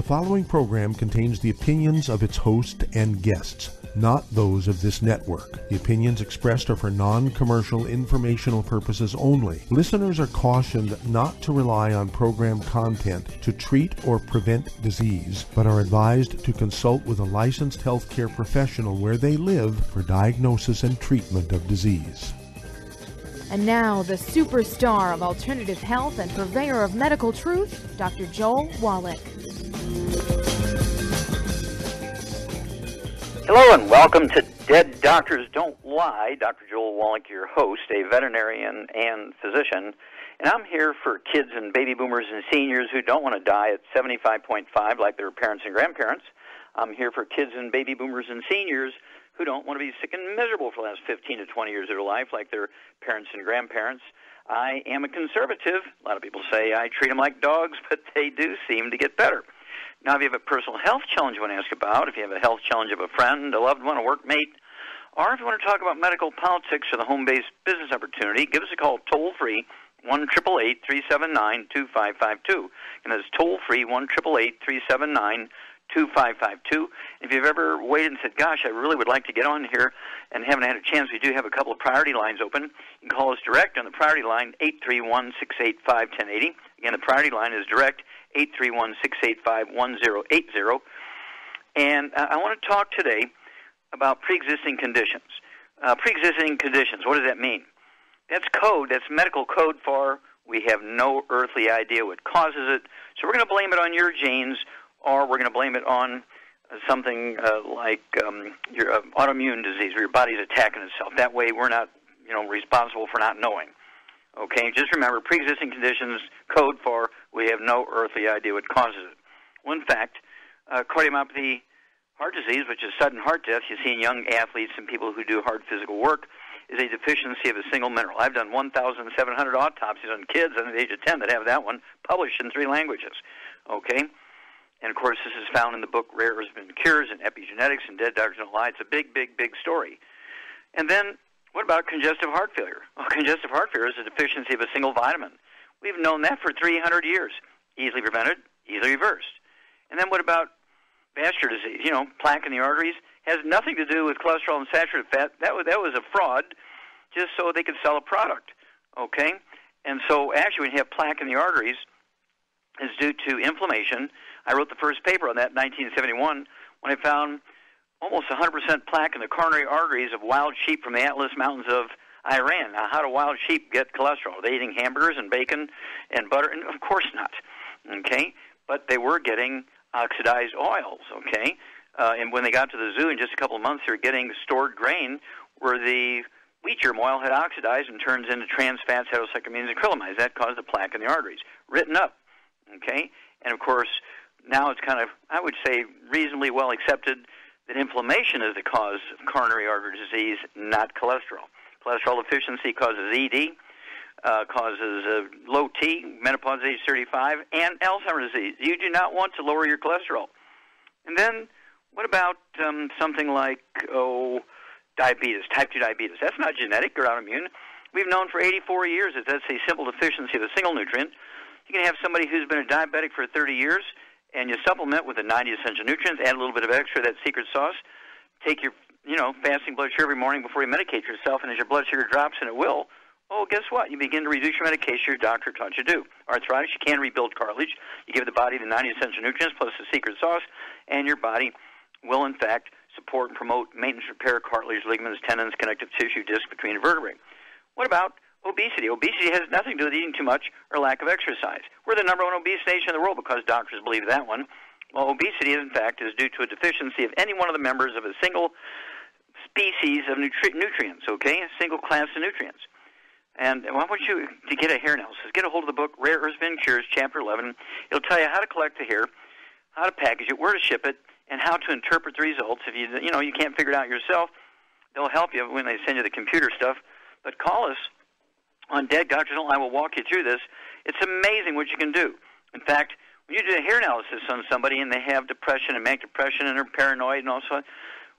following program contains the opinions of its host and guests, not those of this network. The opinions expressed are for non-commercial informational purposes only. Listeners are cautioned not to rely on program content to treat or prevent disease, but are advised to consult with a licensed healthcare professional where they live for diagnosis and treatment of disease. And now, the superstar of alternative health and purveyor of medical truth, Dr. Joel Wallach. Hello and welcome to Dead Doctors Don't Lie. Dr. Joel Wallach, your host, a veterinarian and physician. And I'm here for kids and baby boomers and seniors who don't want to die at 75.5 like their parents and grandparents. I'm here for kids and baby boomers and seniors who don't want to be sick and miserable for the last 15 to 20 years of their life like their parents and grandparents. I am a conservative. A lot of people say I treat them like dogs, but they do seem to get better. Now, if you have a personal health challenge you want to ask about, if you have a health challenge of a friend, a loved one, a workmate, or if you want to talk about medical politics or the home-based business opportunity, give us a call toll-free, 1-888-379-2552. And that's toll-free, 1-888-379-2552. If you've ever waited and said, gosh, I really would like to get on here and haven't had a chance, we do have a couple of priority lines open. You can call us direct on the priority line, 831-685-1080. Again, the priority line is direct, 831-685-1080. And I want to talk today about pre-existing conditions. Pre-existing conditions, what does that mean? That's code, that's medical code for we have no earthly idea what causes it, so we're going to blame it on your genes, or we're going to blame it on something like your autoimmune disease where your body's attacking itself. That way we're not responsible for not knowing. Okay, just remember, pre-existing conditions code for we have no earthly idea what causes it. Well, in fact, cardiomyopathy, heart disease, which is sudden heart death you see in young athletes and people who do hard physical work, is a deficiency of a single mineral. I've done 1,700 autopsies on kids under the age of 10 that have that one, published in 3 languages. Okay? And, of course, this is found in the book Rare Earth-Been Cures and Epigenetics and Dead Doctors Don't Lie. It's a big, big, big story. And then what about congestive heart failure? Well, congestive heart failure is a deficiency of a single vitamin. We've known that for 300 years. Easily prevented, easily reversed. And then what about vascular disease? Plaque in the arteries has nothing to do with cholesterol and saturated fat. That was a fraud just so they could sell a product, okay? And so actually when you have plaque in the arteries, it's due to inflammation. I wrote the first paper on that in 1971 when I found almost 100% plaque in the coronary arteries of wild sheep from the Atlas Mountains of Iran. Now, how do wild sheep get cholesterol? Are they eating hamburgers and bacon and butter? And of course not, okay? But they were getting oxidized oils, okay? And when they got to the zoo in just a couple of months, they were getting stored grain where the wheat germ oil had oxidized and turns into trans fats, heterocyclamines, and acrylamides. That caused the plaque in the arteries. Written up, okay? And, of course, now it's kind of, I would say, reasonably well accepted that inflammation is the cause of coronary artery disease, not cholesterol. Cholesterol deficiency causes ED, causes low T, menopause age 35, and Alzheimer's disease. You do not want to lower your cholesterol. And then what about something like, diabetes, type 2 diabetes? That's not genetic or autoimmune. We've known for 84 years that that's a simple deficiency of a single nutrient. You can have somebody who's been a diabetic for 30 years, and you supplement with the 90 essential nutrients, add a little bit of extra, that secret sauce, take your fasting blood sugar every morning before you medicate yourself, and as your blood sugar drops, and it will, guess what? You begin to reduce your medication your doctor taught you to do. Arthritis, you can rebuild cartilage. You give the body the 90 essential nutrients plus the secret sauce, and your body will, in fact, support and promote maintenance, repair, cartilage, ligaments, tendons, connective tissue, disc between the vertebrae. What about obesity? Obesity has nothing to do with eating too much or lack of exercise. We're the number 1 obese nation in the world because doctors believe that one. Well, obesity, in fact, is due to a deficiency of any one of the members of a single species of nutrients, okay? A single class of nutrients. And I want you to get a hair analysis. Get a hold of the book, Rare Earth-Been Cures, Chapter 11. It'll tell you how to collect the hair, how to package it, where to ship it, and how to interpret the results. If you can't figure it out yourself, they'll help you when they send you the computer stuff. But call us on Dead Doctors Don't Lie. I will walk you through this. It's amazing what you can do. In fact, when you do a hair analysis on somebody and they have depression and manic depression and they're paranoid and all so on,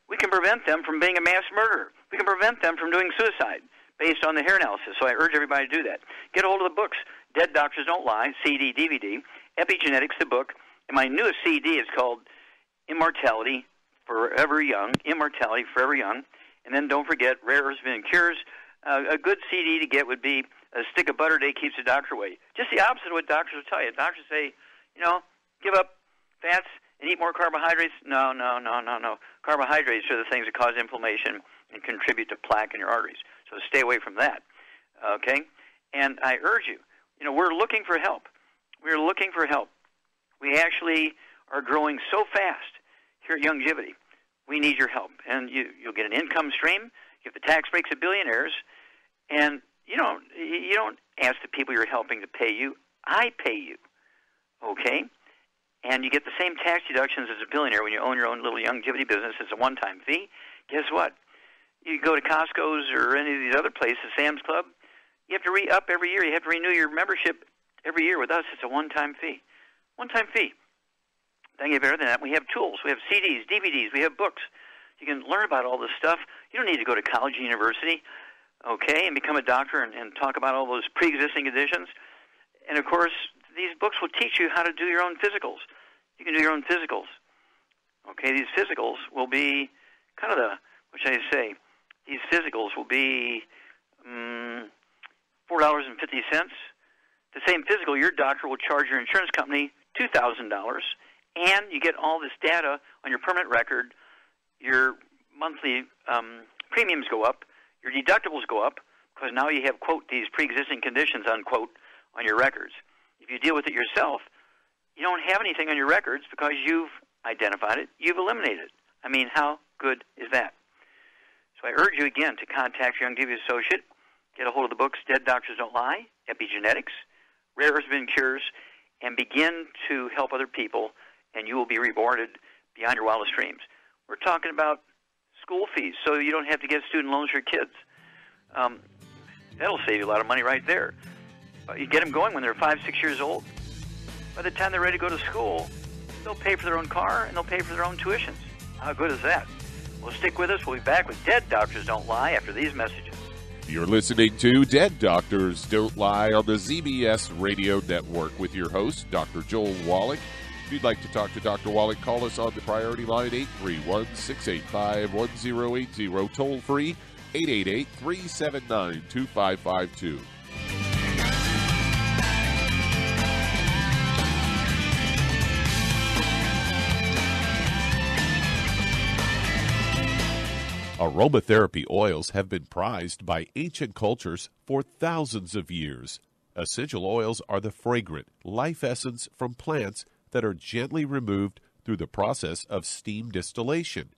we can prevent them from being a mass murderer. We can prevent them from doing suicide based on the hair analysis. So I urge everybody to do that. Get a hold of the books, Dead Doctors Don't Lie, CD, DVD, Epigenetics, the book, And my newest CD is called Immortality Forever Young, Immortality Forever Young. And then don't forget Rare Earths and Cures. A good CD to get would be A Stick of Butter a Day Keeps the Doctor Away. Just the opposite of what doctors will tell you. Doctors say, give up fats and eat more carbohydrates. No. Carbohydrates are the things that cause inflammation and contribute to plaque in your arteries. So stay away from that, okay? And I urge you, we're looking for help. We're looking for help. We actually are growing so fast here at Youngevity. We need your help. And you'll get an income stream. You have the tax breaks of billionaires. And you don't ask the people you're helping to pay you. I pay you, okay? And you get the same tax deductions as a billionaire when you own your own little Youngevity business. It's a one-time fee. Guess what? You go to Costco's or any of these other places, Sam's Club, you have to re-up every year. You have to renew your membership every year. With us, it's a one-time fee. One-time fee. Doesn't get better than that. We have tools. We have CDs, DVDs. We have books. You can learn about all this stuff. You don't need to go to college or university, okay, and become a doctor and talk about all those pre-existing conditions. And, of course, these books will teach you how to do your own physicals. You can do your own physicals. Okay, these physicals will be kind of what should I say? These physicals will be $4.50. The same physical, your doctor will charge your insurance company $2,000, and you get all this data on your permanent record. Your monthly premiums go up. Your deductibles go up because now you have, quote, these pre-existing conditions, unquote, on your records. If you deal with it yourself, you don't have anything on your records because you've identified it, you've eliminated it. I mean, how good is that? So I urge you again to contact your Youngevity associate, get a hold of the books Dead Doctors Don't Lie, Epigenetics, Rare Earths and Cures, and begin to help other people, and you will be rewarded beyond your wildest dreams. We're talking about school fees, so you don't have to get student loans for your kids. That'll save you a lot of money right there. You get them going when they're 5, 6 years old. By the time they're ready to go to school, they'll pay for their own car and they'll pay for their own tuitions. How good is that? Well, stick with us. We'll be back with Dead Doctors Don't Lie after these messages. You're listening to Dead Doctors Don't Lie on the ZBS Radio Network with your host, Dr. Joel Wallach. If you'd like to talk to Dr. Wallach, call us on the priority line 831-685-1080, toll free 888-379-2552. Aromatherapy oils have been prized by ancient cultures for thousands of years. Essential oils are the fragrant life essence from plants that are gently removed through the process of steam distillation.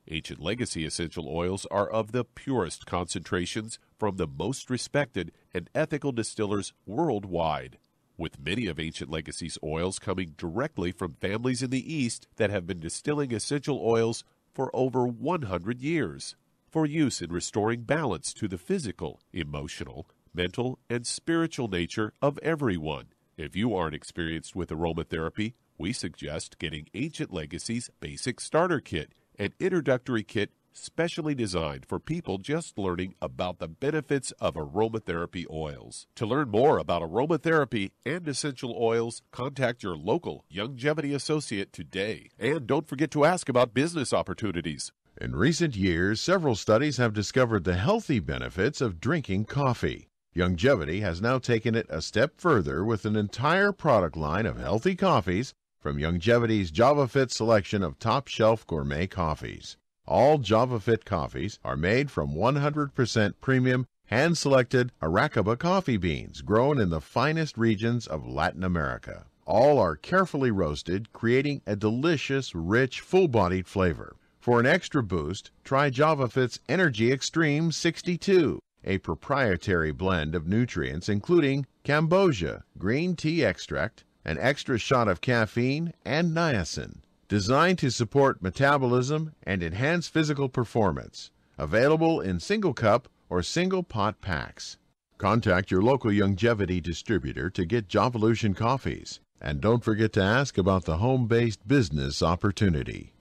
Ancient legacy essential oils are of the purest concentrations from the most respected and ethical distillers worldwide, with many of Ancient Legacy's oils coming directly from families in the East that have been distilling essential oils for over 100 years, for use in restoring balance to the physical, emotional, mental, and spiritual nature of everyone. If you aren't experienced with aromatherapy, we suggest getting Ancient Legacy's Basic Starter Kit, an introductory kit specially designed for people just learning about the benefits of aromatherapy oils. To learn more about aromatherapy and essential oils, contact your local Youngevity associate today. And don't forget to ask about business opportunities. In recent years, several studies have discovered the healthy benefits of drinking coffee. Youngevity has now taken it a step further with an entire product line of healthy coffees from Youngevity's JavaFit selection of top-shelf gourmet coffees. All JavaFit coffees are made from 100% premium, hand-selected Arabica coffee beans grown in the finest regions of Latin America. All are carefully roasted, creating a delicious, rich, full-bodied flavor. For an extra boost, try JavaFit's Energy Extreme 62, a proprietary blend of nutrients including Cambogia, green tea extract, an extra shot of caffeine, and niacin, designed to support metabolism and enhance physical performance. Available in single cup or single pot packs. Contact your local Youngevity distributor to get Jovolution coffees. And don't forget to ask about the home-based business opportunity.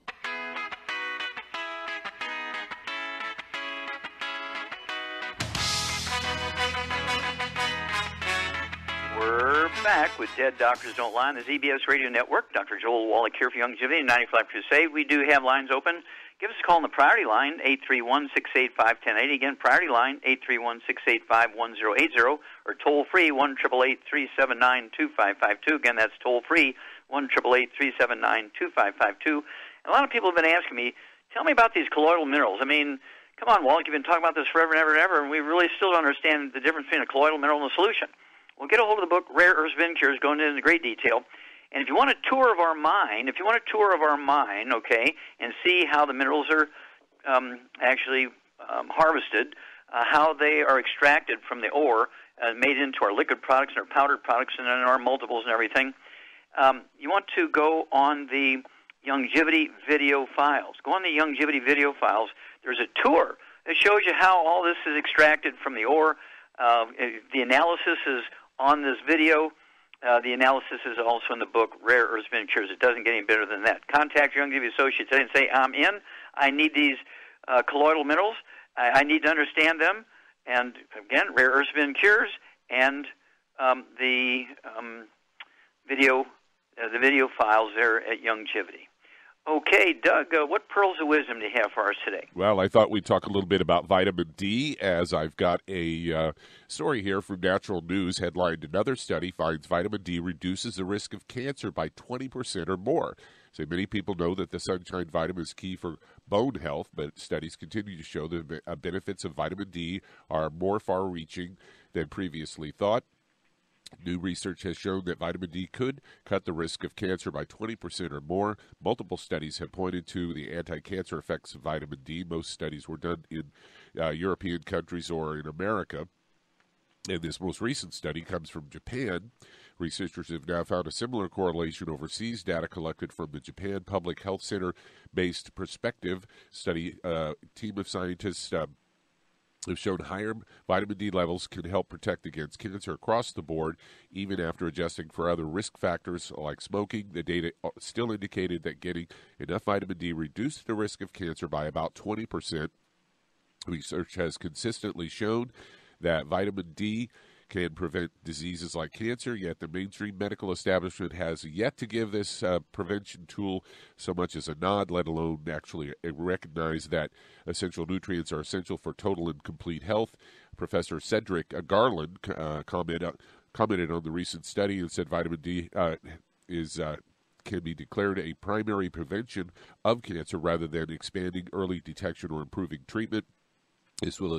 We're Back with Dead Doctors Don't Lie on the ZBS Radio Network. Dr. Joel Wallach here for Youngevity and 95 Crusade. We do have lines open. Give us a call on the priority line, 831-685-1080. Again, priority line, 831-685-1080, or toll-free, 1-888-379-2552. Again, that's toll-free, 1-888-379-2552. A lot of people have been asking me, tell me about these colloidal minerals. I mean, come on, Wallach, you've been talking about this forever and ever and ever, and we really still don't understand the difference between a colloidal mineral and a solution. Well, get a hold of the book, Rare Earths Cures, going into great detail. And if you want a tour of our mine, okay, and see how the minerals are actually harvested, how they are extracted from the ore, made into our liquid products and our powdered products and in our multiples and everything, you want to go on the Youngevity video files. Go on the Youngevity video files. There's a tour that shows you how all this is extracted from the ore. The analysis is on this video. The analysis is also in the book, Rare Earths Cures. It doesn't get any better than that. Contact your Youngevity associate today and say, I'm in. I need these colloidal minerals. I need to understand them. And, again, Rare Earths Cures and the video files there at Youngevity. Okay, Doug, what pearls of wisdom do you have for us today? Well, I thought we'd talk a little bit about vitamin D, as I've got a story here from Natural News headlined, "Another study finds vitamin D reduces the risk of cancer by 20% or more." So many people know that the sunshine vitamin is key for bone health, but studies continue to show the benefits of vitamin D are more far-reaching than previously thought. New research has shown that vitamin D could cut the risk of cancer by 20% or more. Multiple studies have pointed to the anti-cancer effects of vitamin D. Most studies were done in European countries or in America. And this most recent study comes from Japan. Researchers have now found a similar correlation overseas. Data collected from the Japan Public Health Center-based Perspective study team of scientists have shown higher vitamin D levels can help protect against cancer across the board, even after adjusting for other risk factors like smoking. The data still indicated that getting enough vitamin D reduced the risk of cancer by about 20%. Research has consistently shown that vitamin D can prevent diseases like cancer, yet the mainstream medical establishment has yet to give this prevention tool so much as a nod, let alone actually recognize that essential nutrients are essential for total and complete health. Professor Cedric Garland commented on the recent study and said vitamin D can be declared a primary prevention of cancer rather than expanding early detection or improving treatment. This will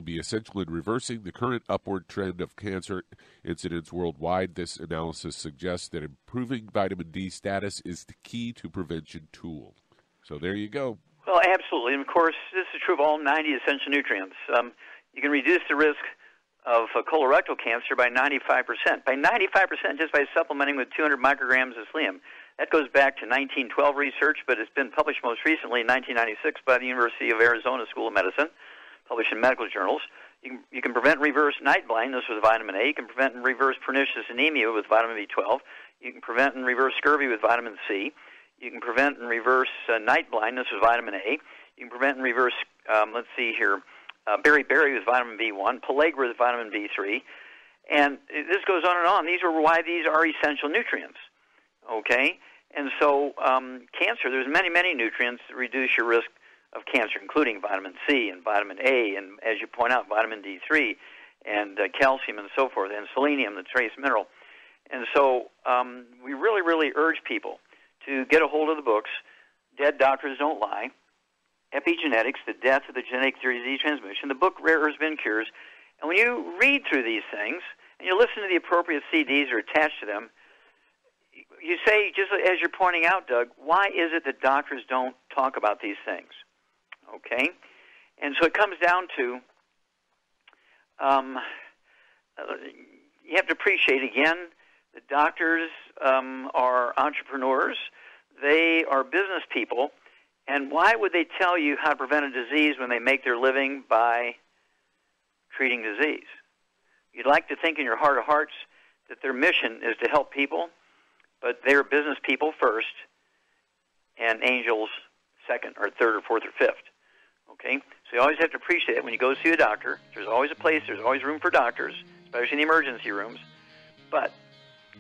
be essential in reversing the current upward trend of cancer incidence worldwide. This analysis suggests that improving vitamin D status is the key to prevention tool. So there you go. Well, absolutely. And, of course, this is true of all 90 essential nutrients. You can reduce the risk of colorectal cancer by 95%. By 95% just by supplementing with 200 micrograms of selenium. That goes back to 1912 research, but it's been published most recently in 1996 by the University of Arizona School of Medicine, published in medical journals. You can prevent and reverse night blindness with vitamin A. You can prevent and reverse pernicious anemia with vitamin B12. You can prevent and reverse scurvy with vitamin C. You can prevent and reverse night blindness with vitamin A. You can prevent and reverse, beriberi with vitamin B1, pellagra with vitamin B3. And this goes on and on. These are why these are essential nutrients, okay? And so cancer, there's many, many nutrients that reduce your risk of cancer, including vitamin C and vitamin A, and as you point out, vitamin D3 and calcium and so forth, and selenium, the trace mineral. And so we really, really urge people to get a hold of the books, Dead Doctors Don't Lie, Epigenetics, The Death of the Genetic Theory of Disease Transmission, the book Rare Earths Cures. And when you read through these things, and you listen to the appropriate CDs that are attached to them, you say, just as you're pointing out, Doug, why is it that doctors don't talk about these things? Okay? And so it comes down to you have to appreciate, again, that doctors are entrepreneurs. They are business people. And why would they tell you how to prevent a disease when they make their living by treating disease? You'd like to think in your heart of hearts that their mission is to help people, but they're business people first and angels second or third or fourth or fifth. Okay? So you always have to appreciate it when you go see a doctor. There's always a place, there's always room for doctors, especially in the emergency rooms. But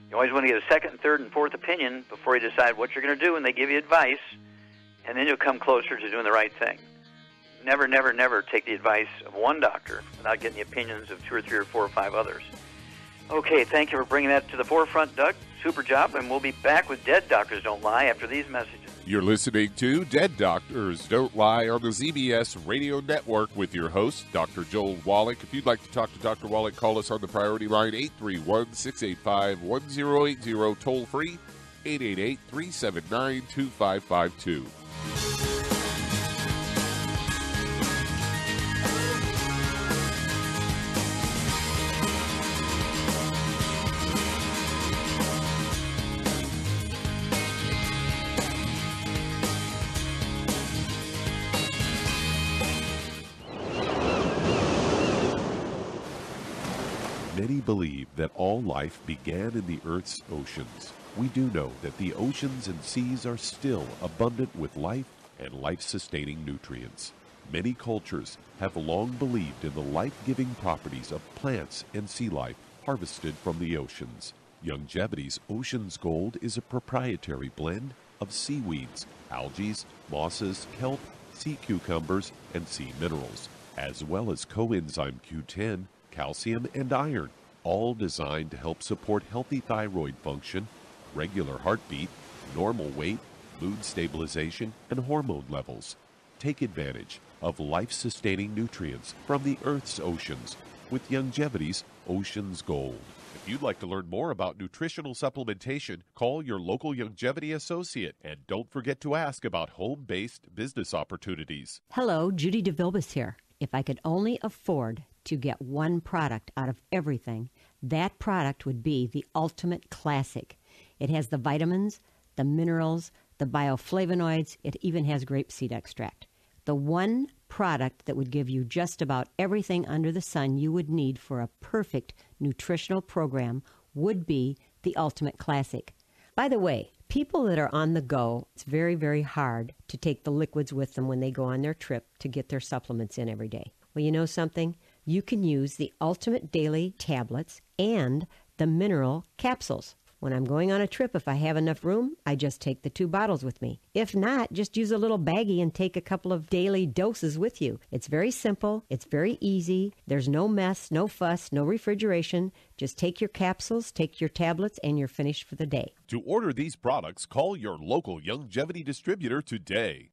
you always want to get a second, third, and fourth opinion before you decide what you're going to do, and they give you advice, and then you'll come closer to doing the right thing. Never, never, never take the advice of one doctor without getting the opinions of 2 or 3 or 4 or 5 others. Okay, thank you for bringing that to the forefront, Doug. Super job, and we'll be back with Dead Doctors Don't Lie after these messages. You're listening to Dead Doctors Don't Lie on the ZBS Radio Network with your host, Dr. Joel Wallach. If you'd like to talk to Dr. Wallach, call us on the priority line 831-685-1080, toll free 888-379-2552. Many believe that all life began in the Earth's oceans. We do know that the oceans and seas are still abundant with life and life-sustaining nutrients. Many cultures have long believed in the life-giving properties of plants and sea life harvested from the oceans. Youngevity's Ocean's Gold is a proprietary blend of seaweeds, algae, mosses, kelp, sea cucumbers, and sea minerals, as well as coenzyme Q10, calcium, and iron, all designed to help support healthy thyroid function, regular heartbeat, normal weight, mood stabilization, and hormone levels. Take advantage of life-sustaining nutrients from the Earth's oceans with Youngevity's Ocean's Gold. If you'd like to learn more about nutritional supplementation, call your local Youngevity associate, and don't forget to ask about home-based business opportunities. Hello, Judy DeVilbus here. If I could only afford to get one product out of everything, that product would be the Ultimate Classic. It has the vitamins, the minerals, the bioflavonoids. It even has grapeseed extract. The one product that would give you just about everything under the sun you would need for a perfect nutritional program would be the Ultimate Classic. By the way, people that are on the go, it's very, very hard to take the liquids with them when they go on their trip to get their supplements in every day. Well, you know something? You can use the Ultimate Daily Tablets and the Mineral Capsules. When I'm going on a trip, if I have enough room, I just take the 2 bottles with me. If not, just use a little baggie and take a couple of daily doses with you. It's very simple. It's very easy. There's no mess, no fuss, no refrigeration. Just take your capsules, take your tablets, and you're finished for the day. To order these products, call your local Youngevity distributor today.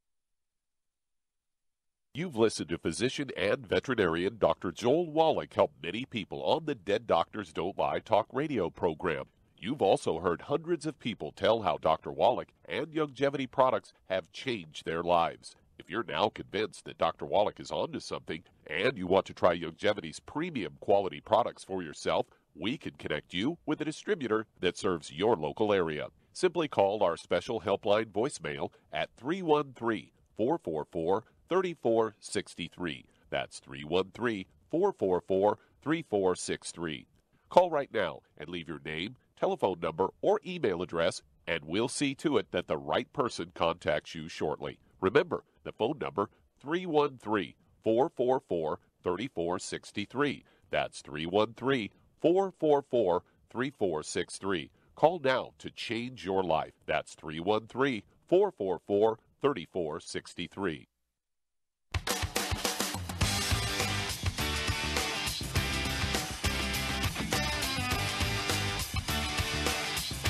You've listened to physician and veterinarian Dr. Joel Wallach help many people on the Dead Doctors Don't Lie talk radio program. You've also heard hundreds of people tell how Dr. Wallach and Youngevity products have changed their lives. If you're now convinced that Dr. Wallach is onto something and you want to try Youngevity's premium quality products for yourself, we can connect you with a distributor that serves your local area. Simply call our special helpline voicemail at 313-444-3463. That's 313-444-3463. Call right now and leave your name, telephone number, or email address, and we'll see to it that the right person contacts you shortly. Remember, the phone number, 313-444-3463. That's 313-444-3463. Call now to change your life. That's 313-444-3463.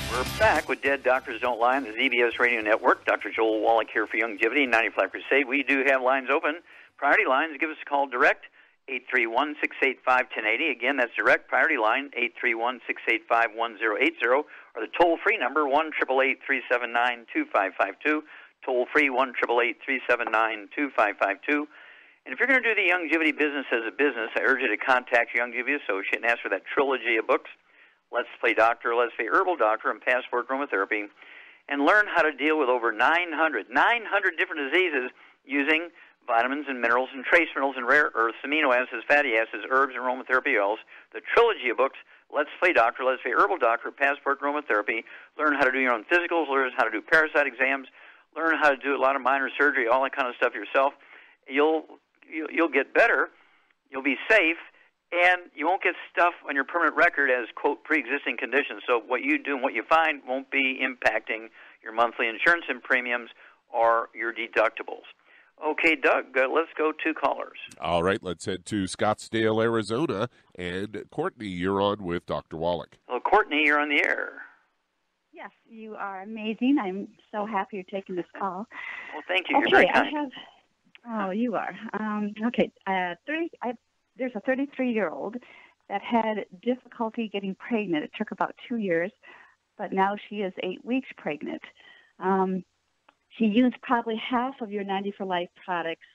We're back with Dead Doctors Don't Lie on the ZBS Radio Network. Dr. Joel Wallach here for Youngevity 95 Crusade. We do have lines open. Priority lines, give us a call direct, 831-685-1080. Again, that's direct. Priority line, 831-685-1080. Or the toll-free number, 1-888-379-2552. Toll-free, 1-888-379-2552. And if you're going to do the Youngevity business as a business, I urge you to contact your Youngevity associate and ask for that trilogy of books, Let's Play Doctor, Let's Play Herbal Doctor, and Passport Aromatherapy, and learn how to deal with over 900 different diseases using vitamins and minerals and trace minerals and rare earths, amino acids, fatty acids, herbs, and aromatherapy oils. The trilogy of books, Let's Play Doctor, Let's Play Herbal Doctor, Passport Aromatherapy. Learn how to do your own physicals, learn how to do parasite exams, learn how to do a lot of minor surgery, all that kind of stuff yourself. You'll get better, you'll be safe, And you won't get stuff on your permanent record as, quote, pre-existing conditions. So what you do and what you find won't be impacting your monthly insurance and premiums or your deductibles. Okay, Doug, let's go to callers. All right, let's head to Scottsdale, Arizona. And Courtney, you're on with Dr. Wallach. Hello, Courtney, you're on the air. Yes, you are amazing. I'm so happy you're taking this call. Well, thank you. You're very kind. You are. There's a 33-year-old that had difficulty getting pregnant. It took about 2 years, but now she is 8 weeks pregnant. She used probably half of your 90 for Life products,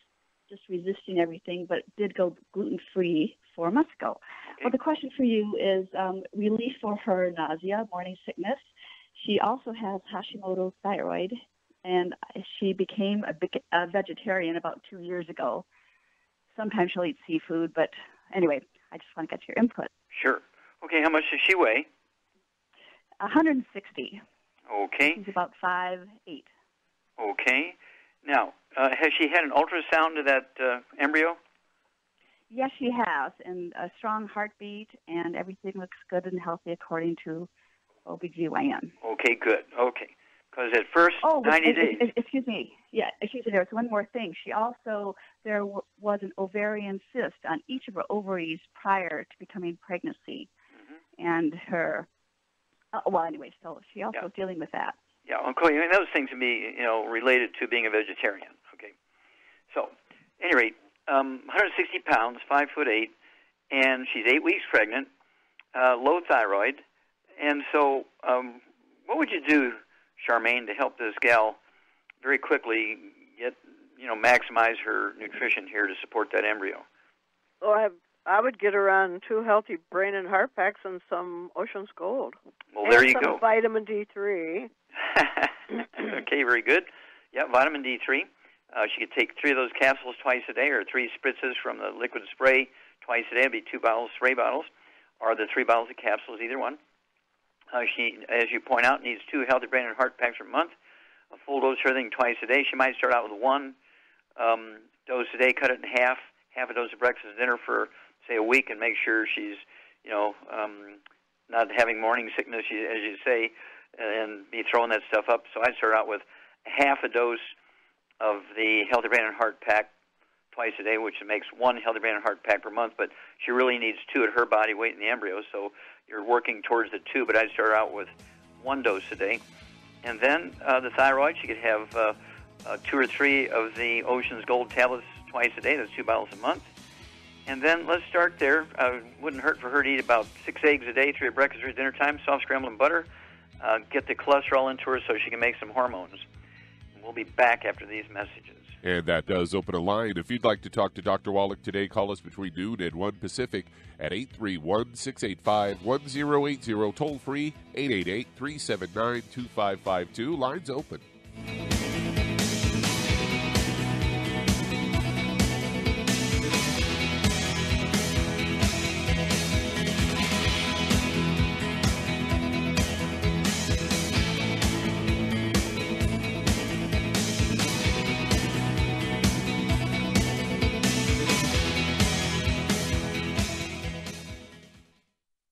just resisting everything, but did go gluten-free 4 months ago. Okay. Well, the question for you is relief for her nausea, morning sickness. She also has Hashimoto's thyroid, and she became a vegetarian about 2 years ago. Sometimes she'll eat seafood, but anyway, I just want to get your input. Sure. Okay, how much does she weigh? 160. Okay. She's about 5'8". Okay. Now, has she had an ultrasound of that embryo? Yes, she has, and a strong heartbeat, and everything looks good and healthy according to OBGYN. Okay, good. Okay. Because at first, 90 days. Excuse me. Yeah, excuse me. There's one more thing. There was an ovarian cyst on each of her ovaries prior to becoming pregnancy. Mm-hmm. And so she also is dealing with that. Yeah, okay. And those things can be, related to being a vegetarian. Okay. So, at any rate, 160 pounds, 5'8", and she's 8 weeks pregnant, low thyroid. And so, what would you do, Charmaine, to help this gal very quickly get, maximize her nutrition here to support that embryo? Well, I would get her on 2 healthy brain and heart packs and some Ocean's Gold. Well, there you go. Vitamin D3. Okay, very good. Yeah, vitamin D3. She could take 3 of those capsules twice a day, or 3 spritzes from the liquid spray twice a day. It'd be 2 spray bottles, or the 3 bottles of capsules, either one. She, as you point out, needs 2 healthy brain and heart packs per month, a full dose of everything twice a day. She might start out with 1 dose a day, cut it in half a dose of breakfast and dinner for, say, a week, and make sure she's, not having morning sickness, as you say, and be throwing that stuff up. So I'd start out with half a dose of the healthy brain and heart pack twice a day, which makes 1 healthy brain and heart pack per month, but she really needs 2 at her body weight in the embryo, so you're working towards the 2, but I'd start out with 1 dose a day. And then the thyroid, she could have 2 or 3 of the Ocean's Gold tablets twice a day. That's 2 bottles a month. And then let's start there. Wouldn't hurt for her to eat about 6 eggs a day, 3 at breakfast, 3 at dinner time, soft scrambled in butter. Get the cholesterol into her so she can make some hormones. We'll be back after these messages. And that does open a line. If you'd like to talk to Dr. Wallach today, call us between noon and 1 Pacific at 831-685-1080, toll free 888-379-2552. Lines open.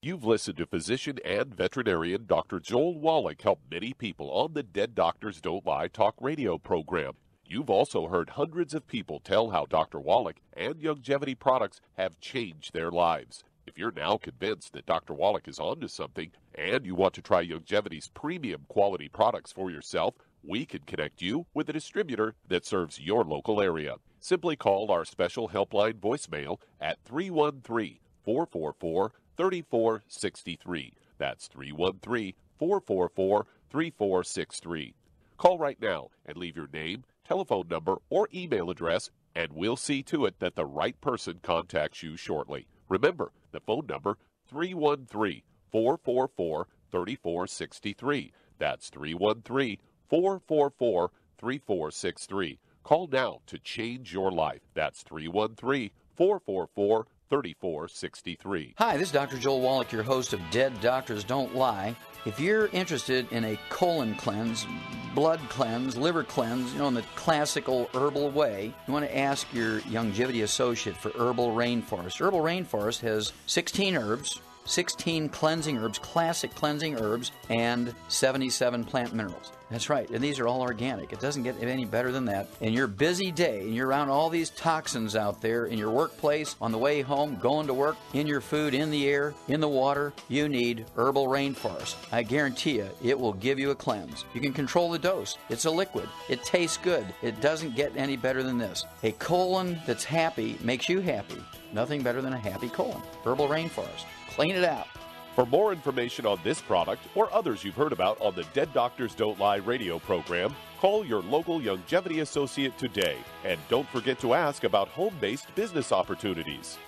You've listened to physician and veterinarian Dr. Joel Wallach help many people on the Dead Doctors Don't Lie talk radio program. You've also heard hundreds of people tell how Dr. Wallach and Youngevity products have changed their lives. If you're now convinced that Dr. Wallach is onto something and you want to try Youngevity's premium quality products for yourself, we can connect you with a distributor that serves your local area. Simply call our special helpline voicemail at 313-444-3463. That's 313-444-3463. Call right now and leave your name, telephone number, or email address, and we'll see to it that the right person contacts you shortly. Remember, the phone number, 313-444-3463. That's 313-444-3463. Call now to change your life. That's 313-444-3463. 3463. Hi, this is Dr. Joel Wallach, your host of Dead Doctors Don't Lie. If you're interested in a colon cleanse, blood cleanse, liver cleanse, in the classical herbal way, you want to ask your Longevity associate for Herbal Rainforest. Herbal Rainforest has 16 herbs, 16 cleansing herbs, classic cleansing herbs, and 77 plant minerals. That's right, and these are all organic. It doesn't get any better than that. In your busy day, and you're around all these toxins out there in your workplace, on the way home, going to work, in your food, in the air, in the water, you need Herbal Rainforest. I guarantee you, it will give you a cleanse. You can control the dose. It's a liquid. It tastes good. It doesn't get any better than this. A colon that's happy makes you happy. Nothing better than a happy colon. Herbal Rainforest. Clean it out. For more information on this product or others you've heard about on the Dead Doctors Don't Lie radio program, call your local Longevity associate today. And don't forget to ask about home-based business opportunities.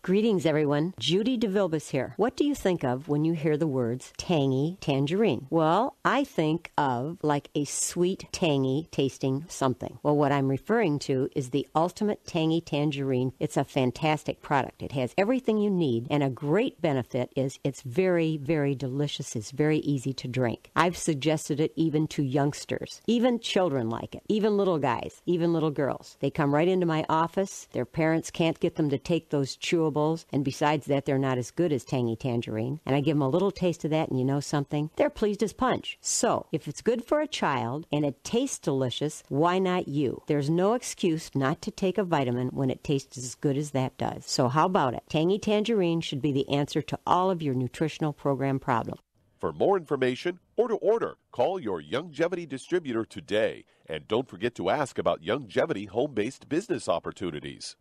Greetings, everyone. Judy DeVilbus here. What do you think of when you hear the words tangy tangerine? Well, I think of like a sweet, tangy tasting something. Well, what I'm referring to is the Ultimate Tangy Tangerine. It's a fantastic product. It has everything you need, and a great benefit is it's very, very delicious. It's very easy to drink. I've suggested it even to youngsters. Even children like it. Even little guys. Even little girls. They come right into my office. Their parents can't get them to take those chewables. And besides that, they're not as good as Tangy Tangerine. And I give them a little taste of that, and you know something? They're pleased as punch. So, if it's good for a child and it tastes delicious, why not you? There's no excuse not to take a vitamin when it tastes as good as that does. So how about it? Tangy Tangerine should be the answer to all of your nutritional program problems. For more information or to order, call your Longevity distributor today. And don't forget to ask about Longevity home-based business opportunities.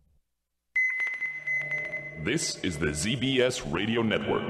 This is the ZBS Radio Network.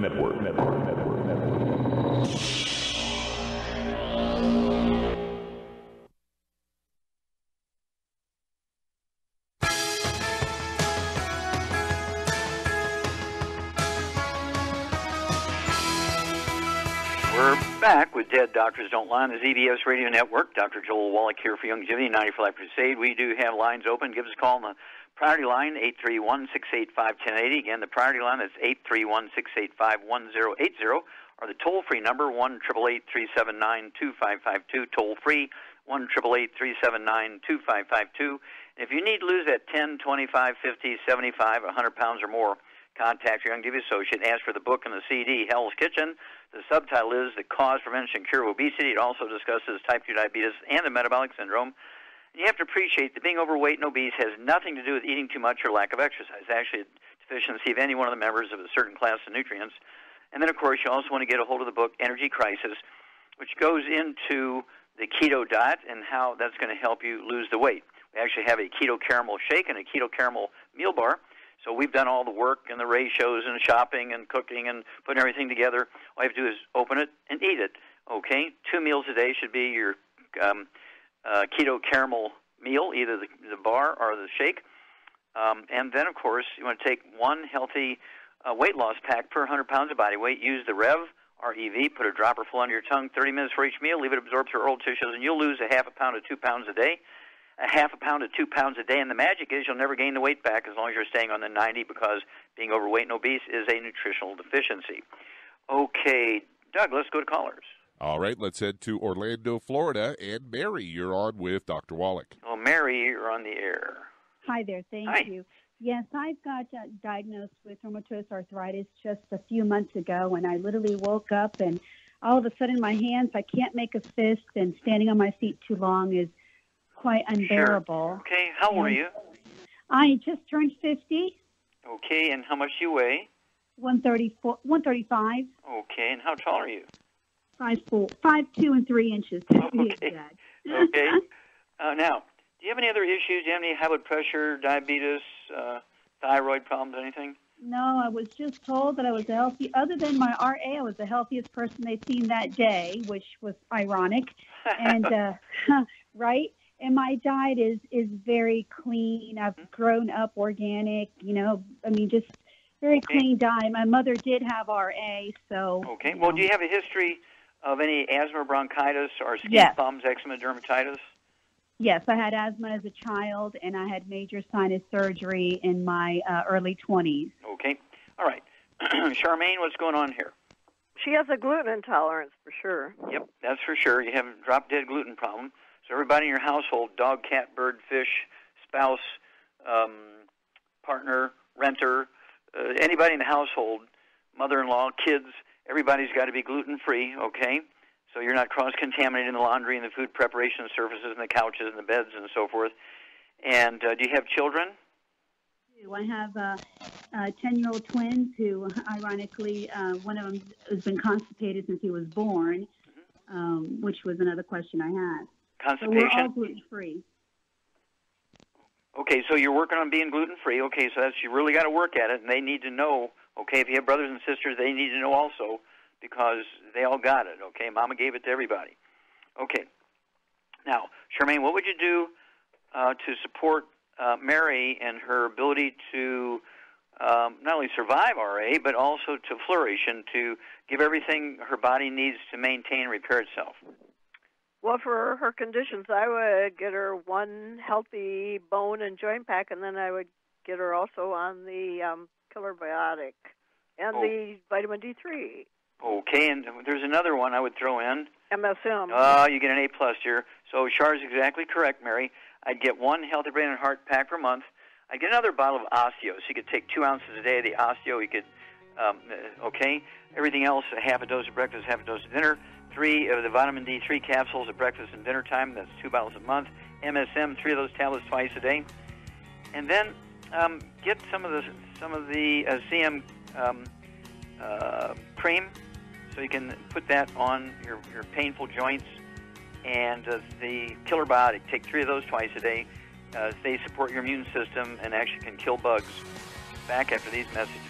We're back with Dead Doctors Don't Lie on the ZBS Radio Network. Dr. Joel Wallach here for Longevity 90 for Life Crusade. We do have lines open. Give us a call on the priority line, 831-685-1080. Again, the priority line is 831-685-1080, or the toll-free number, 1-888-379-2552, toll-free, 1-888-379-2552. If you need to lose that 10, 25, 50, 75, 100 pounds or more, contact your Longevity associate. Ask for the book and the CD, Hell's Kitchen. The subtitle is The Cause, Prevention, and Cure of Obesity. It also discusses type 2 diabetes and the metabolic syndrome. You have to appreciate that being overweight and obese has nothing to do with eating too much or lack of exercise. Actually, a deficiency of any one of the members of a certain class of nutrients. And then, of course, you also want to get a hold of the book Energy Crisis, which goes into the keto diet and how that's going to help you lose the weight. We actually have a keto caramel shake and a keto caramel meal bar. So we've done all the work and the ratios and shopping and cooking and putting everything together. All you have to do is open it and eat it. Okay? 2 meals a day should be your keto caramel meal, either the bar or the shake. And then, of course, you want to take one healthy weight loss pack per 100 pounds of body weight. Use the REV, R-E-V, put a dropper full under your tongue, 30 minutes for each meal, leave it absorb through oral tissues, and you'll lose a half a pound to 2 pounds a day. A half a pound to 2 pounds a day, and the magic is you'll never gain the weight back as long as you're staying on the 90, because being overweight and obese is a nutritional deficiency. Okay, Doug, let's go to callers. All right, let's head to Orlando, Florida. And Mary, you're on with Dr. Wallach. Well, Mary, you're on the air. Hi there. Thank you. Yes, I've got diagnosed with rheumatoid arthritis just a few months ago, and I literally woke up, and all of a sudden my hands, I can't make a fist, and standing on my feet too long is quite unbearable. Sure. Okay, how old are you? I just turned 50. Okay, and how much do you weigh? 135. Okay, and how tall are you? 5'2" and 3 inches. Okay. Okay. Now, do you have any other issues? Do you have any high blood pressure, diabetes, thyroid problems, anything? No, I was just told that I was healthy. Other than my RA, I was the healthiest person they'd seen that day, which was ironic. And right? And my diet is very clean. I've grown up organic, just very clean diet. My mother did have RA, so... Okay. Well, do you have a history of any asthma, bronchitis, or skin problems, eczema, dermatitis? Yes, I had asthma as a child, and I had major sinus surgery in my early 20s. Okay. All right. Charmaine, what's going on here? She has a gluten intolerance for sure. Yep, that's for sure. You have a drop-dead gluten problem. So everybody in your household, dog, cat, bird, fish, spouse, partner, renter, anybody in the household, mother-in-law, kids, everybody's got to be gluten-free, okay? So you're not cross-contaminating the laundry and the food preparation surfaces and the couches and the beds and so forth. And do you have children? I have 10-year-old twins who, ironically, one of them has been constipated since he was born, which was another question I had. Constipation? So we're all gluten-free. Okay, so you're working on being gluten-free. Okay, so that's, you really got to work at it, and they need to know, okay, if you have brothers and sisters, they need to know also because they all got it, okay? Mama gave it to everybody. Okay. Now, Charmaine, what would you do to support Mary and her ability to not only survive RA, but also to flourish and to give everything her body needs to maintain and repair itself? Well, for her conditions, I would get her one healthy bone and joint pack, and then I would get her also on the killer biotic and the vitamin D3. Okay, and there's another one I would throw in. MSM. You get an A+ here. So Char's exactly correct, Mary. I'd get one Healthy Brain and Heart pack per month. I'd get another bottle of Osteo. So you could take 2 ounces a day of the Osteo. You could, okay. Everything else, a half a dose at breakfast, half a dose at dinner. 3 of the vitamin D3 capsules at breakfast and dinner time. That's 2 bottles a month. MSM, 3 of those tablets twice a day. And then get some of the CM cream, so you can put that on your painful joints. And the killer biotic, take 3 of those twice a day. They support your immune system and actually can kill bugs. Back after these messages.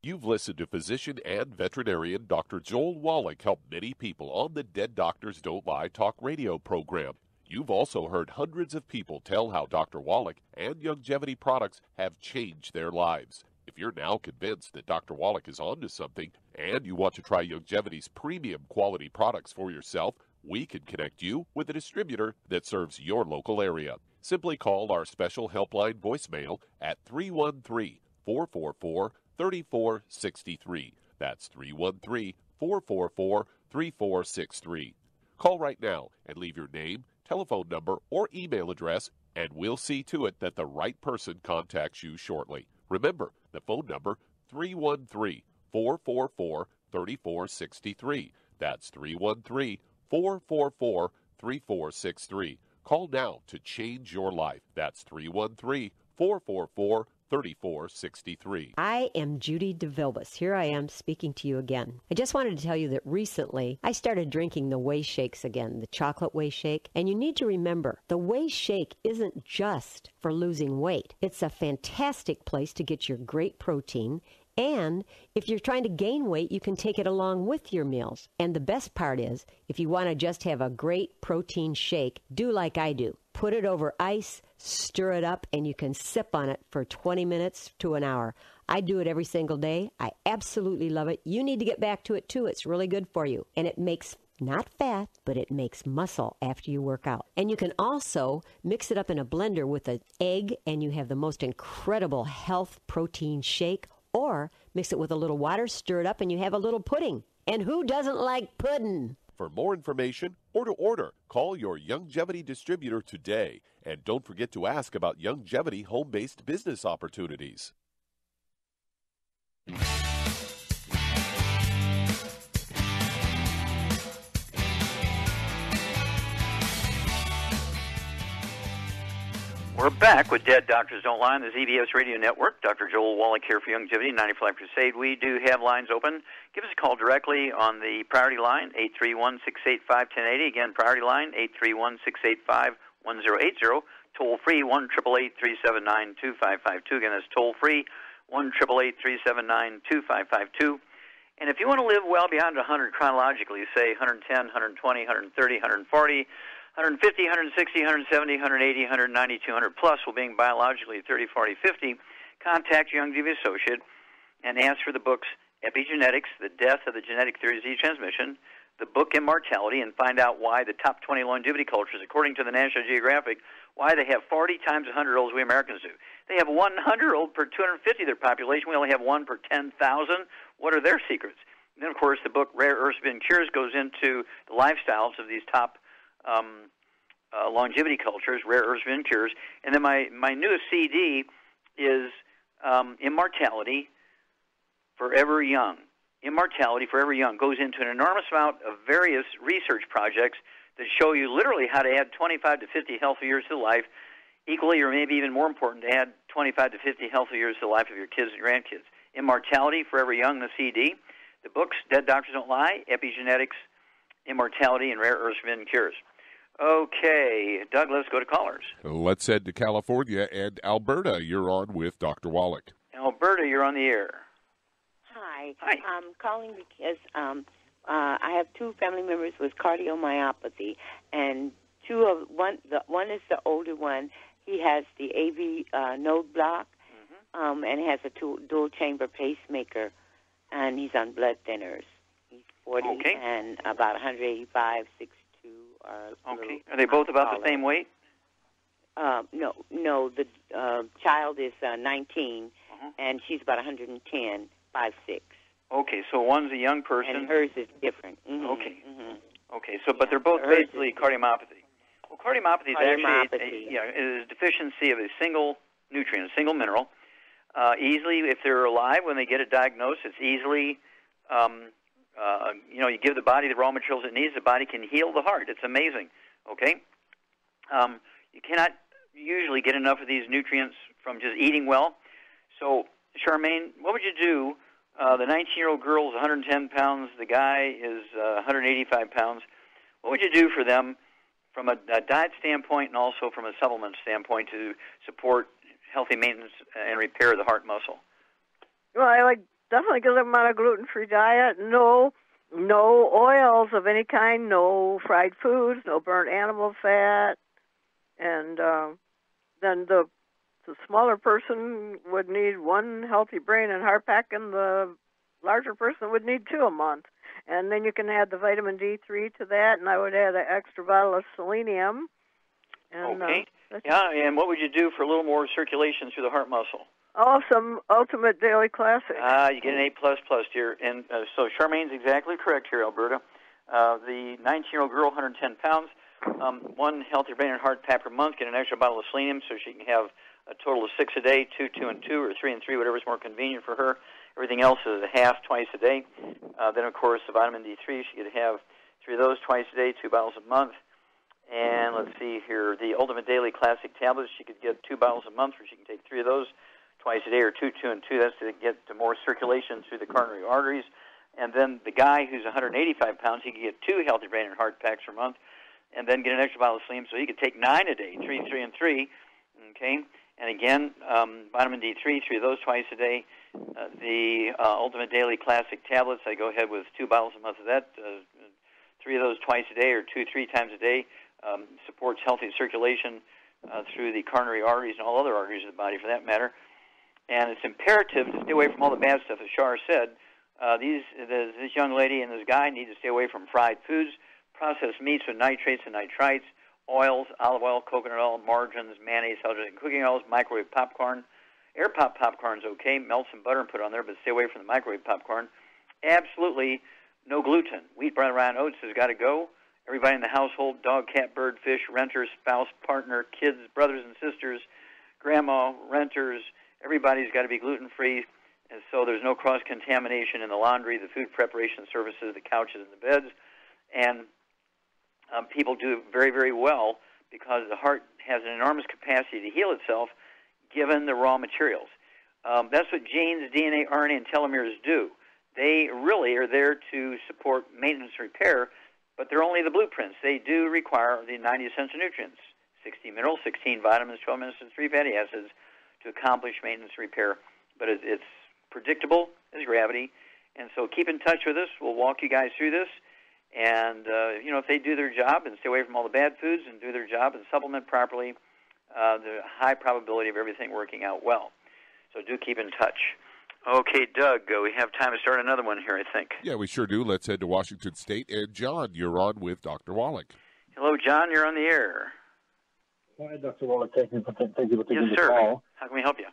You've listened to physician and veterinarian Dr. Joel Wallach help many people on the Dead Doctors Don't Lie talk radio program. You've also heard hundreds of people tell how Dr. Wallach and Youngevity products have changed their lives. If you're now convinced that Dr. Wallach is onto something and you want to try Youngevity's premium quality products for yourself, we can connect you with a distributor that serves your local area. Simply call our special helpline voicemail at 313-444-3463. That's 313-444-3463. Call right now and leave your name, telephone number, or email address, and we'll see to it that the right person contacts you shortly. Remember, the phone number, 313-444-3463. That's 313-444-3463. Call now to change your life. That's 313-444-3463. I am Judy DeVilbus. Here I am speaking to you again. I just wanted to tell you that recently I started drinking the Whey Shakes again, the chocolate Whey Shake. And you need to remember, the Whey Shake isn't just for losing weight. It's a fantastic place to get your great protein. And if you're trying to gain weight, you can take it along with your meals. And the best part is, if you want to just have a great protein shake, do like I do. Put it over ice, stir it up, and you can sip on it for 20 minutes to an hour. I do it every single day. I absolutely love it. You need to get back to it, too. It's really good for you. And it makes not fat, but it makes muscle after you work out. And you can also mix it up in a blender with an egg, and you have the most incredible health protein shake. Or mix it with a little water, stir it up, and you have a little pudding. And who doesn't like pudding? For more information or to order, call your Youngevity distributor today. And don't forget to ask about Youngevity home-based business opportunities. We're back with Dead Doctors Don't Lie on the ZBS Radio Network. Dr. Joel Wallach here for Youngevity, 95 Life Crusade. We do have lines open. Give us a call directly on the priority line, 831-685-1080. Again, priority line, 831-685-1080. Toll free, 1-888-379-2552. Again, that's toll free, 1-888-379-2552. And if you want to live well beyond 100 chronologically, say 110, 120, 130, 140, 150, 160, 170, 180, 190, 200 plus, while being biologically 30, 40, 50, contact your Youngevity associate and ask for the books Epigenetics, The Death of the Genetic Theory of Disease Transmission, the book Immortality, and find out why the top 20 longevity cultures, according to the National Geographic, why they have 40 times 100-year-olds we Americans do. They have 100-year-old per 250 of their population. We only have one per 10,000. What are their secrets? And then, of course, the book Rare Earths Forbidden Cures goes into the lifestyles of these top longevity cultures, Rare Earths Forbidden Cures. And then my newest CD is Immortality, Forever Young. Immortality, Forever Young goes into an enormous amount of various research projects that show you literally how to add 25 to 50 healthy years to life, equally or maybe even more important, to add 25 to 50 healthy years to the life of your kids and grandkids. Immortality, Forever Young, the CD. The books, Dead Doctors Don't Lie, Epigenetics, Immortality, and Rare Earths Forbidden Cures. Okay, Doug, let's go to callers. Let's head to California and Alberta. You're on with Dr. Wallach. Alberta, you're on the air. Hi. I'm calling because I have two family members with cardiomyopathy, and one is the older one. He has the AV node block, and has a dual chamber pacemaker, and he's on blood thinners. He's 40 and about 185, 6'2". Okay. Are they both about the same weight? No. The child is 19, and she's about 110, 5'6". Okay, so one's a young person. And hers is different. Okay. Okay, so but they're both basically cardiomyopathy. Well, cardiomyopathy is actually is deficiency of a single nutrient, a single mineral. Easily, if they're alive when they get a diagnosis, it's easily, you give the body the raw materials it needs. The body can heal the heart. It's amazing. Okay, you cannot usually get enough of these nutrients from just eating well. So, Charmaine, what would you do? The 19-year-old girl is 110 pounds. The guy is 185 pounds. What would you do for them from a diet standpoint and also from a supplement standpoint to support healthy maintenance and repair of the heart muscle? Well, I would definitely give them on a gluten-free diet. No oils of any kind. No fried foods. No burnt animal fat. And then the smaller person would need one healthy brain and heart pack, and the larger person would need 2 a month. And then you can add the vitamin D3 to that, and I would add an extra bottle of selenium. And, and what would you do for a little more circulation through the heart muscle? Oh, some Ultimate Daily Classic. You get an A++, dear. And so Charmaine's exactly correct here, Alberta. The 19-year-old girl, 110 pounds, one healthy brain and heart pack per month, get an extra bottle of selenium so she can have a total of 6 a day, 2, 2, and 2, or 3 and 3, whatever's more convenient for her. Everything else is a half twice a day. Then, of course, the vitamin D3, she could have 3 of those twice a day, 2 bottles a month. And let's see here, the Ultimate Daily Classic tablets, she could get 2 bottles a month, where she can take 3 of those twice a day, or 2, 2, and 2. That's to get to more circulation through the coronary arteries. And then the guy who's 185 pounds, he could get 2 healthy brain and heart packs per month, and then get an extra bottle of selenium, so he could take 9 a day, 3, 3, and 3. Okay. And again, vitamin D3, 3 of those twice a day. The Ultimate Daily Classic tablets, I go ahead with 2 bottles a month of that. 3 of those twice a day, or 2, 3 times a day. Supports healthy circulation through the coronary arteries and all other arteries of the body, for that matter. And it's imperative to stay away from all the bad stuff, as Shar said. This young lady and this guy need to stay away from fried foods, processed meats with nitrates and nitrites, oils, olive oil, coconut oil, margarines, mayonnaise, hydrogen cooking oils, microwave popcorn. Air pop popcorn's okay. Melt some butter and put it on there, but stay away from the microwave popcorn. Absolutely no gluten. Wheat, brown, rye, oats has got to go. Everybody in the household, dog, cat, bird, fish, renter, spouse, partner, kids, brothers and sisters, grandma, renters, everybody's got to be gluten-free, and so there's no cross-contamination in the laundry, the food preparation services, the couches, and the beds. And people do very, very well because the heart has an enormous capacity to heal itself given the raw materials. That's what genes, DNA, RNA, and telomeres do. They really are there to support maintenance and repair, but they're only the blueprints. They do require the 90 essential nutrients, 60 minerals, 16 vitamins, 12 minerals, and 3 fatty acids to accomplish maintenance and repair. But it's predictable as gravity, and so keep in touch with us. We'll walk you guys through this. And, if they do their job and stay away from all the bad foods and do their job and supplement properly, there's a high probability of everything working out well. So do keep in touch. Okay, Doug, we have time to start another one here, I think. Yeah, we sure do. Let's head to Washington State. And, John, you're on with Dr. Wallach. Hello, John. You're on the air. Hi, Dr. Wallach. Thank you for taking the sir. call. How can we help you?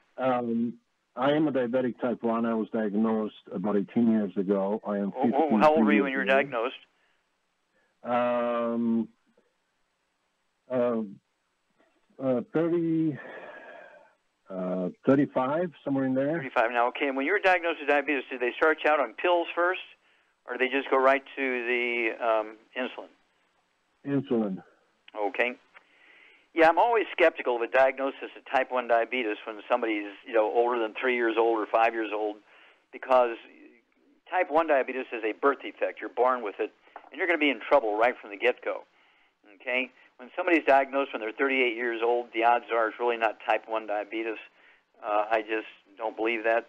I am a diabetic type 1. I was diagnosed about 18 years ago. I am 50. How old were you when you were diagnosed? 35, somewhere in there. 35. Now, okay, and when you were diagnosed with diabetes, did they start you out on pills first, or did they just go right to the insulin? Insulin. Okay. Yeah, I'm always skeptical of a diagnosis of type 1 diabetes when somebody's, older than 3 years old or 5 years old, because type 1 diabetes is a birth defect. You're born with it, and you're going to be in trouble right from the get-go. Okay? When somebody's diagnosed when they're 38 years old, the odds are it's really not type 1 diabetes. I just don't believe that.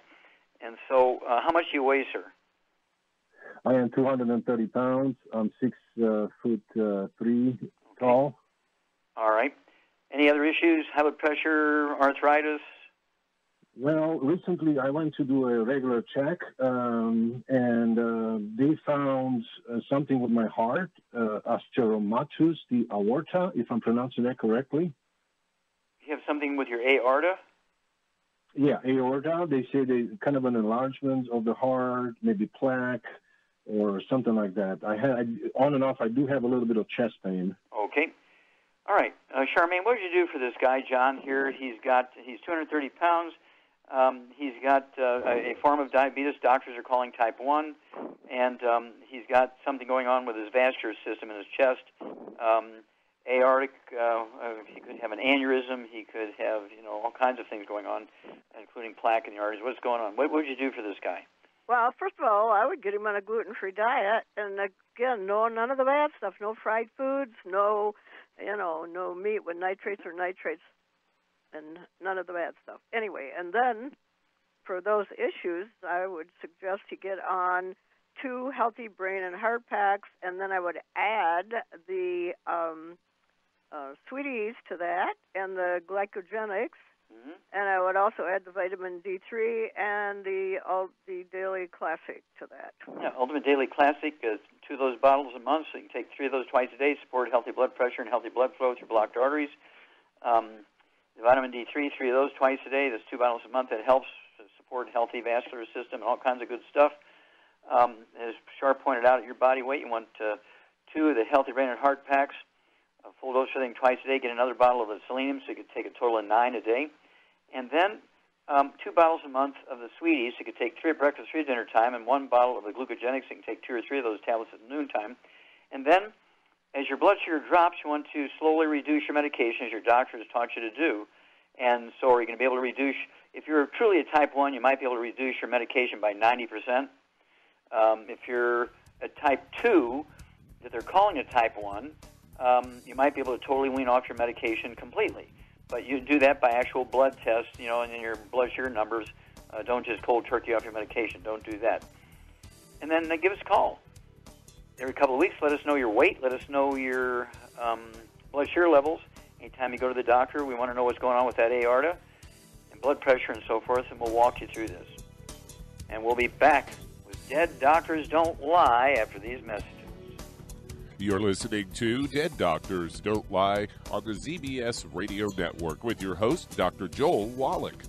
And so, how much do you weigh, sir? I am 230 pounds. I'm 6'3" tall. All right. Any other issues? High blood pressure, arthritis? Well, recently I went to do a regular check, and they found something with my heart, osteomatus, the aorta, if I'm pronouncing that correctly. You have something with your aorta? Yeah, aorta. They say they kind of an enlargement of the heart, maybe plaque or something like that. On and off, I do have a little bit of chest pain. Okay. All right. Charmaine, what did you do for this guy, John, here? He's 230 pounds. He's got a form of diabetes doctors are calling type 1, and he's got something going on with his vascular system in his chest. Aortic, he could have an aneurysm. He could have, all kinds of things going on, including plaque in the arteries. What's going on? What would you do for this guy? Well, first of all, I would get him on a gluten-free diet, and again, none of the bad stuff. No fried foods, no meat with nitrates, and none of the bad stuff. Anyway, and then for those issues, I would suggest he get on 2 healthy brain and heart packs, and then I would add the sweeties to that and the glycogenics, and I would also add the vitamin D3 and the Daily Classic to that. Yeah, Ultimate Daily Classic is 2 of those bottles a month, so you can take 3 of those twice a day, support healthy blood pressure and healthy blood flow through blocked arteries. The vitamin D3, 3 of those twice a day. That's 2 bottles a month. That helps support healthy vascular system and all kinds of good stuff. As Sharp pointed out, at your body weight, you want 2 of the healthy brain and heart packs, a full dose of everything twice a day. Get another bottle of the selenium, so you could take a total of 9 a day. And then 2 bottles a month of the sweeties. You could take 3 at breakfast, 3 at dinner time, and 1 bottle of the glucogenics. You can take 2 or 3 of those tablets at noontime. And then, as your blood sugar drops, you want to slowly reduce your medication, as your doctor has taught you to do. And so are you going to be able to reduce, if you're truly a type 1, you might be able to reduce your medication by 90%. If you're a type 2, that they're calling a type 1, you might be able to totally wean off your medication completely. But you do that by actual blood tests, and in your blood sugar numbers. Don't just cold turkey off your medication. Don't do that. And then give us a call. Every couple of weeks, let us know your weight. Let us know your blood sugar levels. Anytime you go to the doctor, we want to know what's going on with that aorta and blood pressure and so forth, and we'll walk you through this. And we'll be back with Dead Doctors Don't Lie after these messages. You're listening to Dead Doctors Don't Lie on the ZBS Radio Network with your host, Dr. Joel Wallach.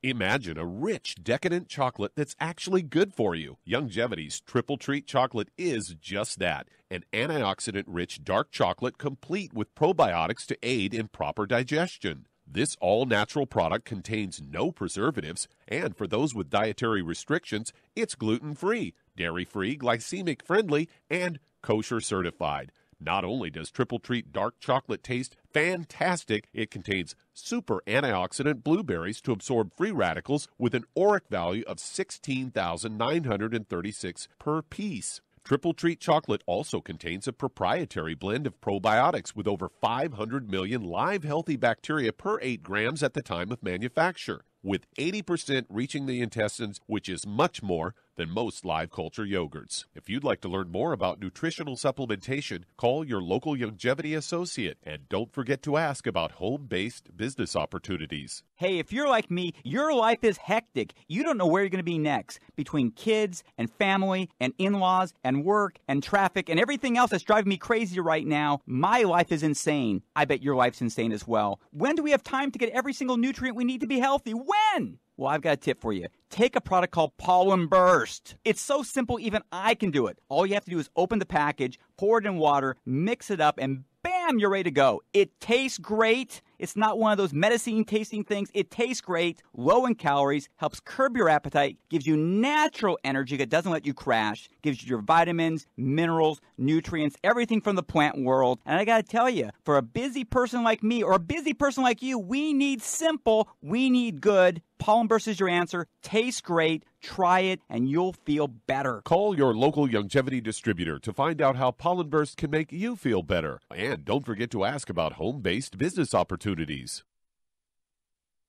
Imagine a rich, decadent chocolate that's actually good for you. Youngevity's Triple Treat Chocolate is just that, an antioxidant-rich dark chocolate complete with probiotics to aid in proper digestion. This all-natural product contains no preservatives, and for those with dietary restrictions, it's gluten-free, dairy-free, glycemic-friendly, and kosher certified. Not only does Triple Treat dark chocolate taste fantastic, it contains super antioxidant blueberries to absorb free radicals with an ORAC value of 16,936 per piece. Triple Treat chocolate also contains a proprietary blend of probiotics with over 500 million live healthy bacteria per 8 grams at the time of manufacture, with 80% reaching the intestines, which is much more than most live culture yogurts. If you'd like to learn more about nutritional supplementation, call your local longevity associate, and don't forget to ask about home-based business opportunities. Hey, if you're like me, your life is hectic. You don't know where you're going to be next. Between kids and family and in-laws and work and traffic and everything else that's driving me crazy right now, my life is insane. I bet your life's insane as well. When do we have time to get every single nutrient we need to be healthy? When? Well, I've got a tip for you. Take a product called Pollen Burst. It's so simple, even I can do it. All you have to do is open the package, pour it in water, mix it up, and bam, you're ready to go. It tastes great. It's not one of those medicine-tasting things. It tastes great, low in calories, helps curb your appetite, gives you natural energy that doesn't let you crash, gives you your vitamins, minerals, nutrients, everything from the plant world. And I got to tell you, for a busy person like me or a busy person like you, we need simple, we need good. Pollen Burst is your answer. Tastes great. Try it, and you'll feel better. Call your local longevity distributor to find out how Pollen Burst can make you feel better. And don't forget to ask about home-based business opportunities.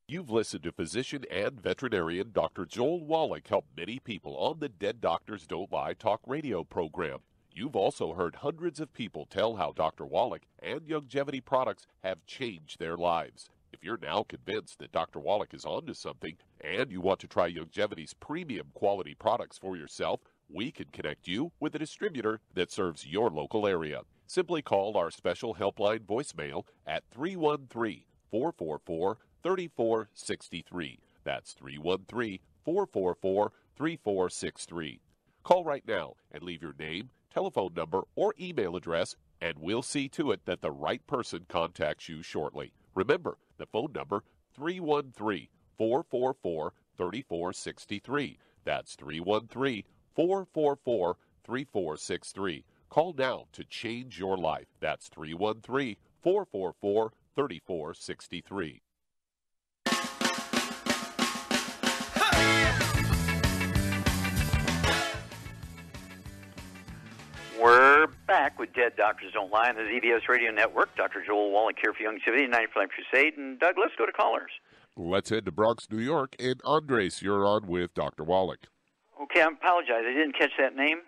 You've listened to physician and veterinarian Dr. Joel Wallach help many people on the Dead Doctors Don't Lie talk radio program. You've also heard hundreds of people tell how Dr. Wallach and longevity products have changed their lives. If you're now convinced that Dr. Wallach is onto something and you want to try Longevity's premium quality products for yourself, we can connect you with a distributor that serves your local area. Simply call our special helpline voicemail at 313-444-3463. That's 313-444-3463. Call right now and leave your name, telephone number, or email address, and we'll see to it that the right person contacts you shortly. Remember, the phone number, 313-444-3463. That's 313-444-3463. Call now to change your life. That's 313-444-3463. We're back with Dead Doctors Don't Lie on the ZBS Radio Network. Dr. Joel Wallach here for Longevity, 95 Crusade. And Doug, let's go to callers. Let's head to Bronx, New York. And Andres, you're on with Dr. Wallach. Okay, I apologize. I didn't catch that name.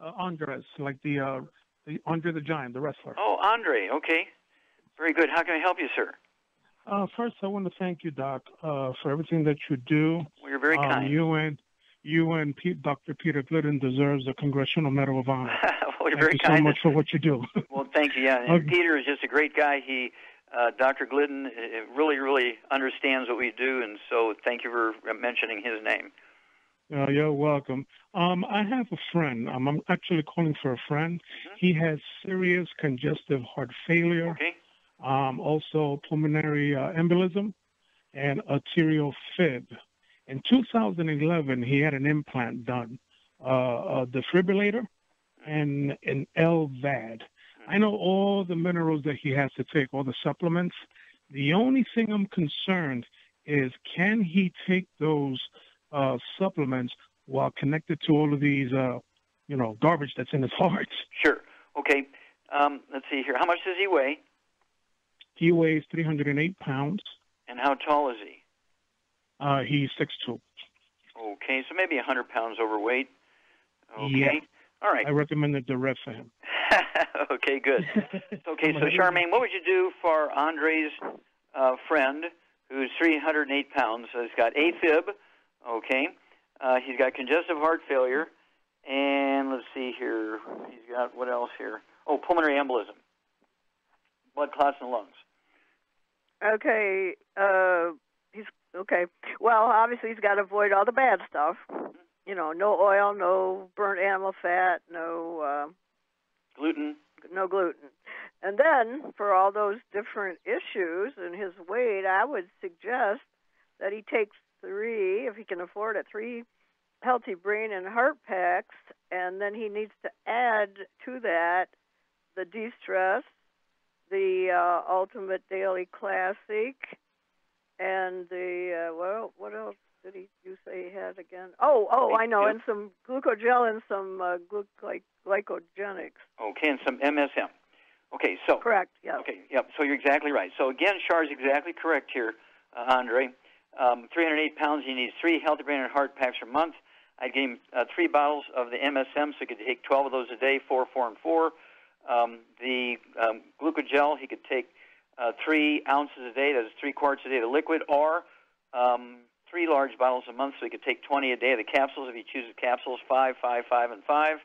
Andres, like the Andre the Giant, the wrestler. Oh, Andre. Okay. Very good. How can I help you, sir? First, I want to thank you, Doc, for everything that you do. Well, you're very kind. You and Dr. Peter Glidden deserves a Congressional Medal of Honor. Well, you're thank very you kind. so much for what you do. Well, thank you. Yeah, and Peter is just a great guy. Dr. Glidden really, really understands what we do, and so thank you for mentioning his name. You're welcome. I have a friend. I'm actually calling for a friend. Mm-hmm. He has serious congestive heart failure. Okay. Also pulmonary embolism and arterial fib. In 2011, he had an implant done, a defibrillator and an LVAD. I know all the minerals that he has to take, all the supplements. The only thing I'm concerned is, can he take those supplements while connected to all of these, garbage that's in his heart? Sure. Okay. Let's see here. How much does he weigh? He weighs 308 pounds. And how tall is he? He's 6'2". Okay, so maybe 100 pounds overweight. Okay. Yeah. All right. I recommended the rest for him. Okay, good. Okay, so Charmaine, what would you do for Andre's friend who's 308 pounds? So he's got AFib, okay. He's got congestive heart failure, and let's see here. He's got, what else here? Oh, pulmonary embolism, blood clots in the lungs. Okay, okay. Well, obviously he's got to avoid all the bad stuff. You know, no oil, no burnt animal fat, no gluten. No gluten. And then for all those different issues and his weight, I would suggest that he takes 3, if he can afford it, 3 healthy brain and heart packs, and then he needs to add to that the De-Stress, the Ultimate Daily Classic, and the, what else did you say he had again? Oh, I know, and some glucogel and some glycogenics. Okay, and some MSM. Okay, so. Correct, yeah. Okay, yep, so you're exactly right. So again, Char is exactly correct here, Andre. 308 pounds, he needs 3 Healthy Brain and Heart packs per month. I gave him 3 bottles of the MSM, so he could take 12 of those a day, 4, 4, and 4. The glucogel, he could take 3 ounces a day, that's 3 quarts a day of liquid, or 3 large bottles a month, so he could take 20 a day of the capsules if he chooses capsules, 5, 5, 5, and 5.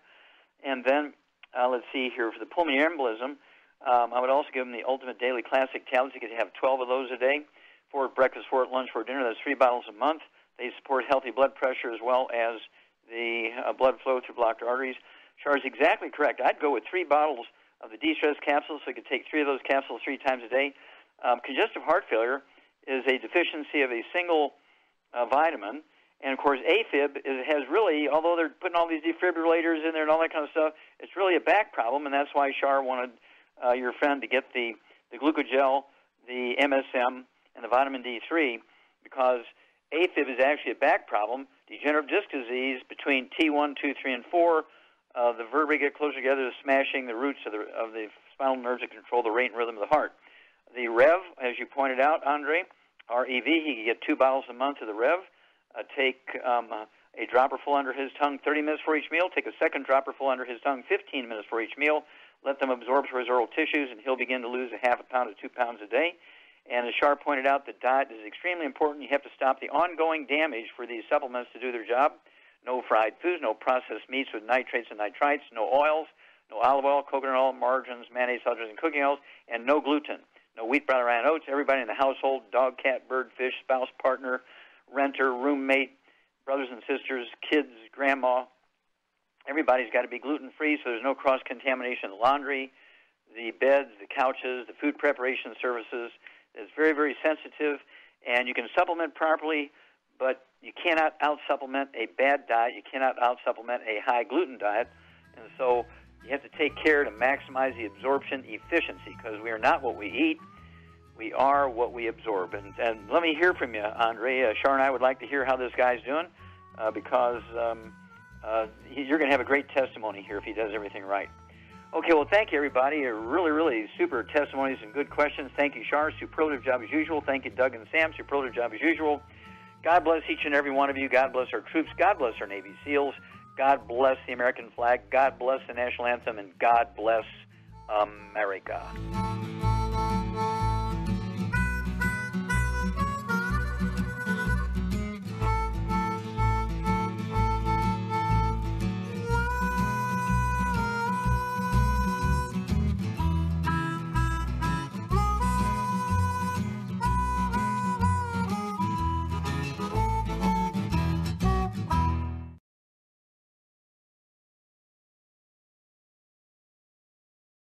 And then, let's see here, for the pulmonary embolism, I would also give him the Ultimate Daily Classic tablets. He could have 12 of those a day, 4 at breakfast, 4 at lunch, 4 at dinner. That's 3 bottles a month. They support healthy blood pressure as well as the blood flow through blocked arteries. Char is exactly correct. I'd go with 3 bottles of the De-Stress capsules, so he could take 3 of those capsules 3 times a day. Congestive heart failure is a deficiency of a single vitamin. And, of course, AFib has really, although they're putting all these defibrillators in there and all that kind of stuff, it's really a back problem, and that's why Char wanted your friend to get the glucogel, the MSM, and the vitamin D3, because AFib is actually a back problem. Degenerative disc disease between T1, 2, 3, and 4, the vertebrae get closer together, smashing the roots of the spinal nerves that control the rate and rhythm of the heart. The REV, as you pointed out, Andre, REV, he can get 2 bottles a month of the REV. Take a dropper full under his tongue 30 minutes for each meal. Take a second dropper full under his tongue 15 minutes for each meal. Let them absorb through his oral tissues, and he'll begin to lose a half a pound to 2 pounds a day. And as Char pointed out, the diet is extremely important. You have to stop the ongoing damage for these supplements to do their job. No fried foods, no processed meats with nitrates and nitrites, no oils, no olive oil, coconut oil, margarines, mayonnaise, sulfurs, and cooking oils, and no gluten. No wheat, brown, rye, and oats. Everybody in the household, dog, cat, bird, fish, spouse, partner, renter, roommate, brothers and sisters, kids, grandma, everybody's got to be gluten-free so there's no cross-contamination of the laundry, the beds, the couches, the food preparation services. It's very, very sensitive, and you can supplement properly, but you cannot out-supplement a bad diet. You cannot out-supplement a high-gluten diet, and so you have to take care to maximize the absorption efficiency, because we are not what we eat. We are what we absorb. And let me hear from you, Andre. Char and I would like to hear how this guy's doing, because you're going to have a great testimony here if he does everything right. Okay, well, thank you, everybody. Really, really super testimonies and good questions. Thank you, Char. Superlative job as usual. Thank you, Doug and Sam. Superlative job as usual. God bless each and every one of you. God bless our troops. God bless our Navy SEALs. God bless the American flag. God bless the national anthem. And God bless America.